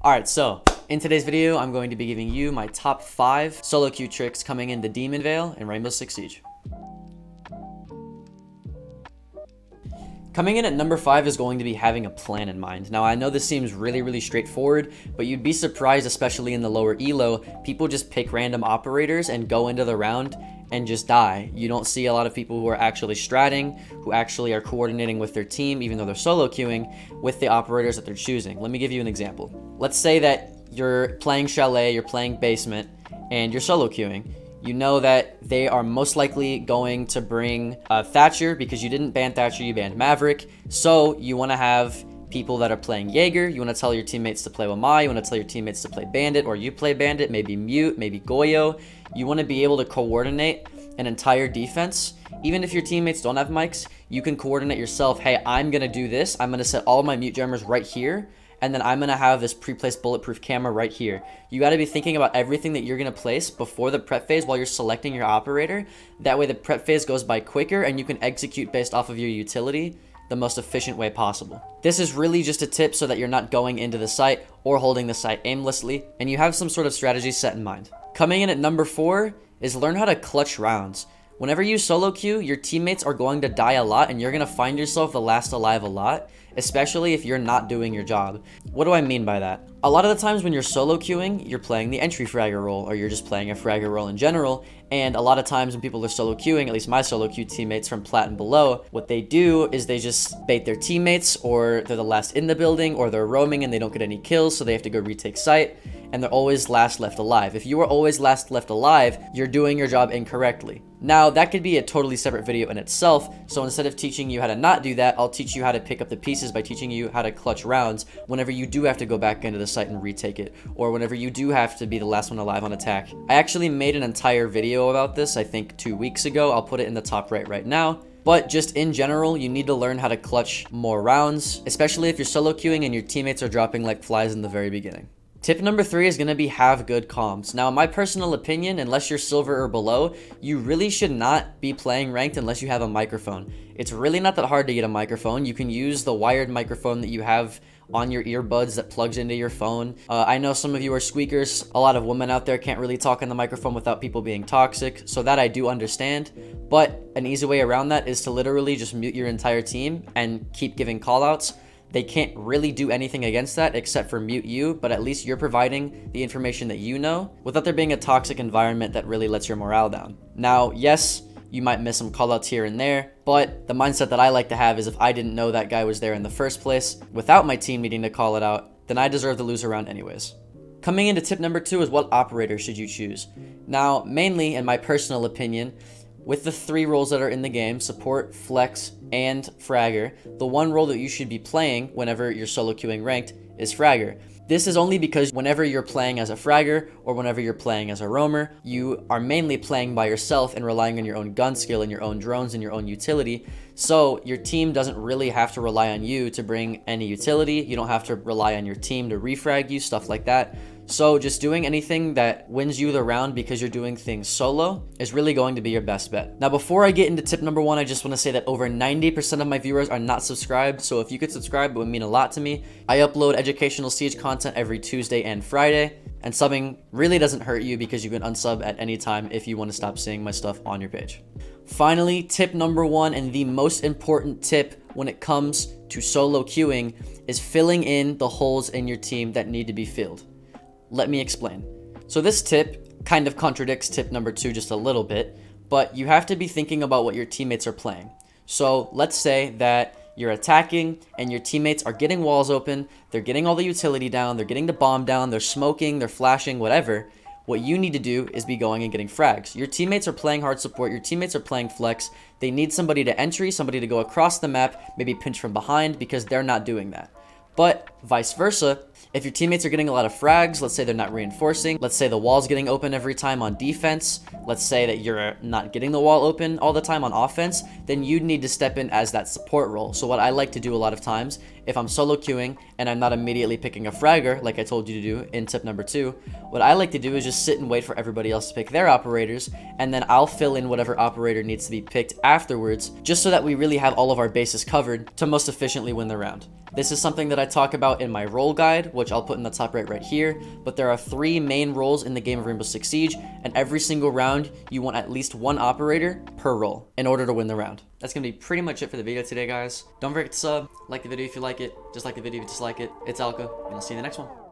Alright, so in today's video, I'm going to be giving you my top 5 solo queue tricks coming into Demon Vale and Rainbow Six Siege. Coming in at number 5 is going to be having a plan in mind. Now, I know this seems really straightforward, but you'd be surprised, especially in the lower elo, people just pick random operators and go into the round and just die. You don't see a lot of people who are actually stratting, who actually are coordinating with their team, even though they're solo queuing, with the operators that they're choosing. Let me give you an example. Let's say that you're playing Chalet, you're playing Basement, and you're solo queuing. You know that they are most likely going to bring Thatcher because you didn't ban Thatcher, you banned Maverick. So you want to have people that are playing Jaeger. You want to tell your teammates to play Wamai. You want to tell your teammates to play Bandit, or you play Bandit, maybe Mute, maybe Goyo. You want to be able to coordinate an entire defense. Even if your teammates don't have mics, you can coordinate yourself. Hey, I'm going to do this. I'm going to set all of my mute jammers right here. And then I'm going to have this pre-placed bulletproof camera right here. You got to be thinking about everything that you're going to place before the prep phase while you're selecting your operator. That way the prep phase goes by quicker and you can execute based off of your utility the most efficient way possible. This is really just a tip so that you're not going into the site or holding the site aimlessly, and you have some sort of strategy set in mind. Coming in at number 4 is learn how to clutch rounds. Whenever you solo queue, your teammates are going to die a lot and you're going to find yourself the last alive a lot, especially if you're not doing your job. What do I mean by that? A lot of the times when you're solo queuing, you're playing the entry fragger role, or you're just playing a fragger role in general, and a lot of times when people are solo queuing, at least my solo queue teammates from Plat and below, what they do is they just bait their teammates, or they're the last in the building, or they're roaming and they don't get any kills, so they have to go retake site, and they're always last left alive. If you are always last left alive, you're doing your job incorrectly. Now, that could be a totally separate video in itself, so instead of teaching you how to not do that, I'll teach you how to pick up the pieces by teaching you how to clutch rounds whenever you do have to go back into the site and retake it, or whenever you do have to be the last one alive on attack. I actually made an entire video about this, I think 2 weeks ago. I'll put it in the top right now. But just in general, you need to learn how to clutch more rounds, especially if you're solo queuing and your teammates are dropping like flies in the very beginning. Tip number 3 is going to be have good comms. Now, in my personal opinion, unless you're silver or below, you really should not be playing ranked unless you have a microphone. It's really not that hard to get a microphone. You can use the wired microphone that you have on your earbuds that plugs into your phone. I know some of you are squeakers. A lot of women out there can't really talk on the microphone without people being toxic, so that I do understand. But an easy way around that is to literally just mute your entire team and keep giving callouts. They can't really do anything against that except for mute you, but at least you're providing the information that you know without there being a toxic environment that really lets your morale down. Now, yes, you might miss some callouts here and there, but the mindset that I like to have is if I didn't know that guy was there in the first place without my team needing to call it out, then I deserve to lose a round anyways. Coming into tip number 2 is what operator should you choose? Now, mainly, in my personal opinion, with the 3 roles that are in the game, support, flex, and fragger, the one role that you should be playing whenever you're solo queuing ranked is fragger. This is only because whenever you're playing as a fragger or whenever you're playing as a roamer, you are mainly playing by yourself and relying on your own gun skill and your own drones and your own utility. So your team doesn't really have to rely on you to bring any utility. You don't have to rely on your team to refrag you, stuff like that. So just doing anything that wins you the round because you're doing things solo is really going to be your best bet. Now, before I get into tip number 1, I just want to say that over 90% of my viewers are not subscribed. So if you could subscribe, it would mean a lot to me. I upload educational Siege content every Tuesday and Friday, and subbing really doesn't hurt you because you can unsub at any time if you want to stop seeing my stuff on your page. Finally, tip number 1, and the most important tip when it comes to solo queuing, is filling in the holes in your team that need to be filled. Let me explain. So this tip kind of contradicts tip number 2 just a little bit, but you have to be thinking about what your teammates are playing. So let's say that you're attacking and your teammates are getting walls open, they're getting all the utility down, they're getting the bomb down, they're smoking, they're flashing, whatever. What you need to do is be going and getting frags. Your teammates are playing hard support, your teammates are playing flex. They need somebody to entry, somebody to go across the map, maybe pinch from behind, because they're not doing that. But vice versa, if your teammates are getting a lot of frags, let's say they're not reinforcing, let's say the wall's getting open every time on defense, let's say that you're not getting the wall open all the time on offense, then you need to step in as that support role. So what I like to do a lot of times if I'm solo queuing and I'm not immediately picking a fragger, like I told you to do in tip number 2, what I like to do is just sit and wait for everybody else to pick their operators, and then I'll fill in whatever operator needs to be picked afterwards, just so that we really have all of our bases covered to most efficiently win the round. This is something that I talk about in my role guide, which I'll put in the top right here, but there are 3 main roles in the game of Rainbow Six Siege, and every single round, you want at least 1 operator per role in order to win the round. That's gonna be pretty much it for the video today, guys. Don't forget to sub, like the video if you like it, dislike the video if you dislike it. It's Alka, and I'll see you in the next one.